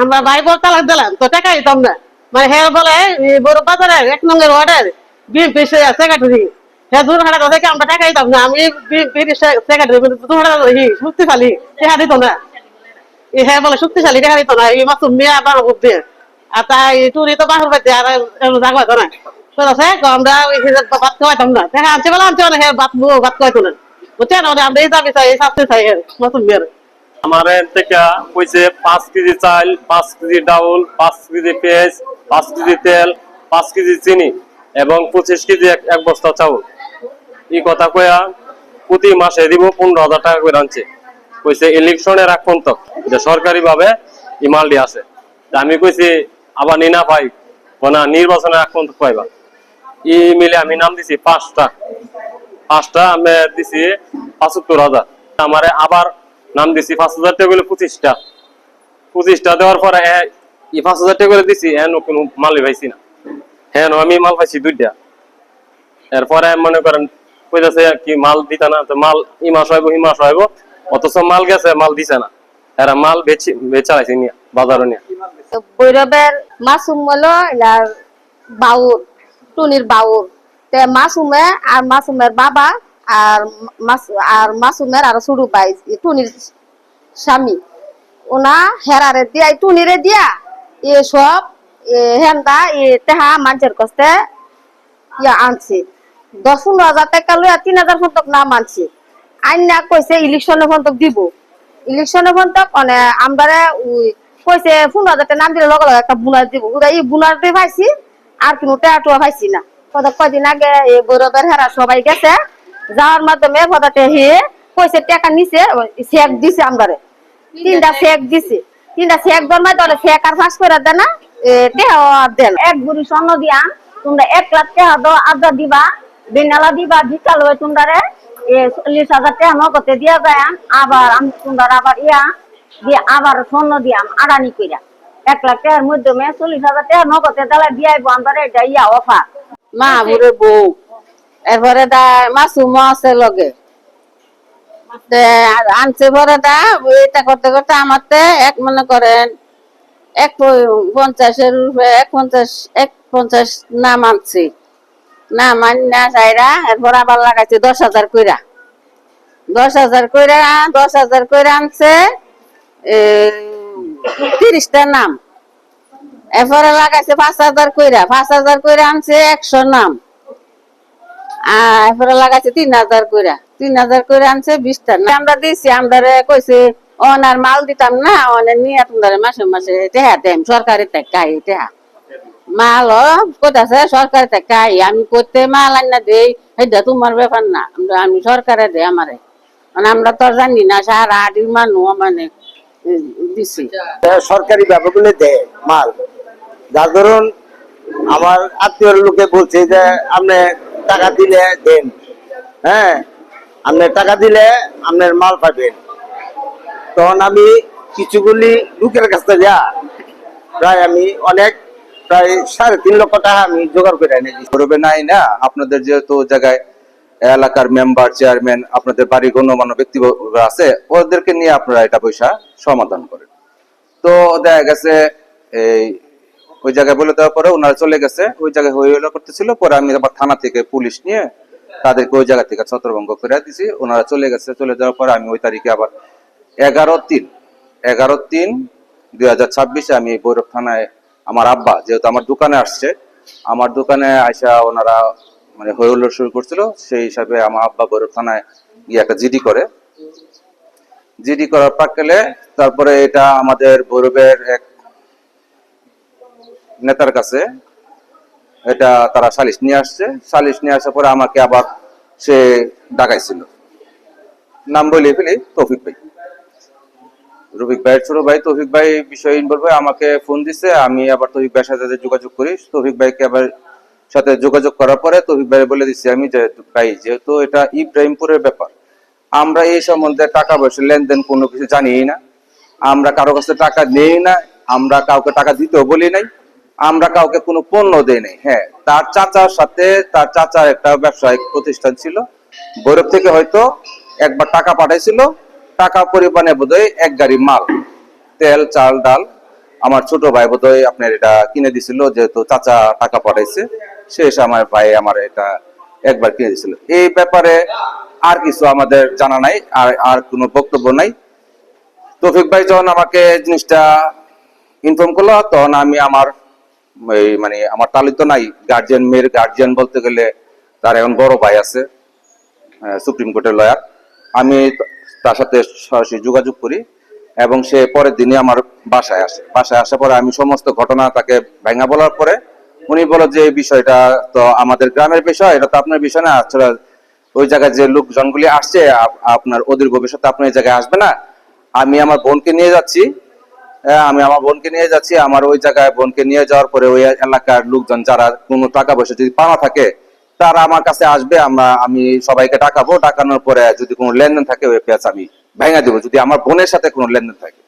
আমরা ভাই বল তালাক দিলাম তো টাকা দিতাম না মানে হ্যাঁ বলে বড় বাজারে 1 নম্বর ওয়ার্ডের বিএনপি সেক্রেটারি হ্যাঁ দূর হাটা থেকে আমরা টাকা দিতাম না আমি বিএনপি সেক্রেটারি দূর হাটা শক্তিশালী টাকা দিত না হ্যাঁ বলে শক্তিশালী টাকা দিত না এই মাসুম মিয়া বাবা বুদ্ধি আর তাই টুরি তো বাহুর বাড়িতে আর জাগা হতো না তো আছে আমরা ওই ভাত খাওয়াইতাম না টাকা আনছে বলে আনছে হ্যাঁ ভাত খাওয়াইতো না বুঝছেন আমরা এই দাবি চাই এই শাস্তি চাই মাসুম মিয়ার আমার থেকে কইছে 5 কেজি চাল 5 কেজি ডাউল 5 কেজি পেঁয়াজ 5 কেজি তেল 5 কেজি চিনি এবং 25 কেজি এক বস্তা চাউল এই কথা কয়া প্রতি মাসে দিব 15,000 টাকা করে আনছে কইছে ইলেকশনের আগ পর্যন্ত যে সরকারি ভাবে এই মালটি আছে আমি কইছি আবার নিনা পাই কোনা নির্বাচনের আগ পর্যন্ত পাইবা এই মিলে আমি নাম দিছি 5টা আমি দিছি 75,000 আমারে আবার নাম দিছি 5,000 টাকা করে 25টা দেওয়ার পরে এই 5,000 টাকা করে দিছি কোনো মালই পাইছি না হ্যাঁ আমি মাল পাইছি 2টা এরপরে মনে করেন কইতাছে কি মাল দিতা না তো মাল এই মাস হইব অথচ মাল গেছে মাল দিছে না এরা মাল বেচাইছে নিয়ে বাজারে নিয়ে বৈরবের মাসুম হলো বাউর টুনির বাউর তে মাসুমে আর মাসুমের বাবা আর মাসুমের আর ছোট ভাই টুনির স্বামী ওনা হেরারে দিয়া টুনিরে দিয়া এসব হেন্দা তেহা মানুষের কষ্টে আনছে 10-15,000 টাকা লইয়া 3,000 ফন্তক নাম আনছে আইন না কইছে ইলেকশনে ফন্তক দিব ইলেকশনে ফন্তক মানে আমরা কইছে 15,000 টাকা নাম দিলে লগে লগে একটা বোনাস দিব এই বোনাস দিয়ে পাইছি আর কোনো টাকা পাইছি না কদিন আগে এই গৌরবের হেরা সবাই গেছে যাওয়ার মাধ্যমে পদাতে হে কইছে টাকা নিছে চেক দিছে আমরারে 3টা চেক দিছে 3টা চেক দরমাই ধরে চেক আর ফাঁস করে দেয় না টাকা দেন এক বুড়ি স্বর্ণ দিয়া তোমরা 1 লাখ টাকা দাও আদা দিবা বেনালা দিবা বিকাল হয়ে তোমরারে 40,000 টাকা নগদে দিয়া যায় আবার আমি তোমরা আবার দিয়ে আবার স্বর্ণ দিয়াম আড়ানি কইরা 1 লাখ টাকার মাধ্যমে 40,000 টাকা নগদে দিলে দিয়াইবো আমরা এটা অফার মা বুড়ে বউ এরপরে দা মাসুম আছে লগে আনছে পরে দা এটা করতে করতে আমারতে এক মনে করেন 150 নাম আনছি না মান্না চাইরা এরপর আবার লাগাইছে 10,000 কইরা 10,000 কইরা আনছে 30টা নাম এরপরে লাগাইছে 5,000 কইরা আনছে 100 নাম এরপরে লাগাইছে 3,000 কইরা আনছে 20টা আমরা দিছি আমরা কইছে ওনার মাল দিতাম না ওনার নিয়ে তোমরা মাসে মাসে টেহা দেম সরকারি টাকাই টেহা মাল কোথাছে সরকারি টাকাই আমি করতে মাল আনা দেই এটা তোমার ব্যাপার না আমি সরকারে দেই আমারে মানে আমরা তো জানি না সারা আদির মানুষ মানে দিছি সরকারি ব্যাপারগুলো দেয় মাল যার ধরুন আমার আত্মীয়র লোকে বলছে যে আপনি টাকা দিলে দেন হ্যাঁ আপনি টাকা দিলে আপনার মাল পাবেন তখন আমি কিছুগুলি লোকের কাছে যা প্রায় আমি অনেক প্রায় 3.5 লক্ষ টাকা আমি জোগাড় করে এনেছি করবে নাই না আপনাদের যেহেতু জায়গায় এলাকার মেম্বার চেয়ারম্যান আপনাদের বাড়ির গণ্যমান্য ব্যক্তি আছে ওদেরকে নিয়ে আপনারা এটা পয়সা সমাধান করেন তো দেখা গেছে এই ওই জায়গায় বলে দেওয়ার পরে ওনারা চলে গেছে ওই জায়গায় হইহল্লা করতেছিল পরে আমি আবার থানা থেকে পুলিশ নিয়ে তাদেরকে ওই জায়গা থেকে ছত্রভঙ্গ করে দিছি ওনারা চলে গেছে চলে যাওয়ার পরে আমি ওই তারিখে আবার 11/3/2026 আমি ভৈরব থানায় আমার আব্বা যেহেতু আমার দোকানে আসছে আমার দোকানে আইসা ওনারা মানে হইহল্লা শুরু করছিল সেই হিসাবে আমার আব্বা ভৈরব থানায় গিয়ে একটা জিডি করার প্রাক্কালে তারপরে এটা আমাদের ভৈরবের এক নেতার কাছে এটা তারা সালিশ নিয়ে আসার পরে আমাকে আবার সে ডাকাইছিল নাম বলে ফেলি রফিক ভাইয়ের ছোট ভাই তৌফিক ভাই বিষয়ে ইনভলভ হয়ে আমাকে ফোন দিছে আমি আবার তৌফিক ভাইয়ের সাথে যোগাযোগ করি তৌফিক ভাইকে আবার সাথে যোগাযোগ করার পরে তৌফিক ভাই বলে দিচ্ছি আমি যে ভাই যেহেতু এটা ইব্রাহিমপুরের ব্যাপার আমরা এই সম্বন্ধে টাকা পয়সা লেনদেন কোনো কিছু জানি না আমরা কারো কাছে টাকা নেই না আমরা কাউকে টাকা দিতেও বলি নাই আমরা কাউকে কোনো পণ্য দেই নাই হ্যাঁ তার চাচার একটা ব্যবসায়িক প্রতিষ্ঠান ছিল ভৈরব থেকে হয়তো একবার টাকা পাঠাইছিল টাকা পরিমাণে বোধহয় 1 গাড়ি মাল তেল চাল ডাল আমার ছোট ভাই বোধহয় আপনার এটা কিনে দিছিল, যেহেতু চাচা টাকা পাঠাইছে, শেষ আমার ভাই আমার এটা একবার কিনে দিছিল। এই ব্যাপারে আর কিছু আমাদের জানা নাই, আর কোনো বক্তব্য নাই। তৌফিক ভাই যখন আমাকে জিনিসটা ইনফর্ম করলো, তখন আমি আমার মানে আমার তালিত নাই গার্জিয়ান, মেয়ের গার্জিয়ান বলতে গেলে তার এখন বড় ভাই আছে সুপ্রিম কোর্টের লয়ার, আমি তার সাথে সরাসরি যোগাযোগ করি এবং সে পরের দিনই আমার বাসায় আসে। বাসায় আসার পরে আমি সমস্ত ঘটনা তাকে ভেঙা বলার পরে উনি বলে যে এই বিষয়টা তো আমাদের গ্রামের বিষয়, এটা তো আপনার বিষয় না, আসলে ওই জায়গায় যে লোকজনগুলি আসছে আপনার অদূর ভবিষ্যতে আপনার এই জায়গায় আসবে না, আমি আমার বোনকে নিয়ে যাচ্ছি, আমার ওই জায়গায় বোনকে নিয়ে যাওয়ার পরে ওই এলাকার লোকজন যারা কোনো টাকা পয়সা যদি পাওয়া থাকে তারা আমার কাছে আসবে, আমি সবাইকে টাকাবো, টাকানোর পরে যদি কোনো লেনদেন থাকে ওই পেঁয়াজ আমি ভেঙে দেবো, যদি আমার বোনের সাথে কোনো লেনদেন থাকে।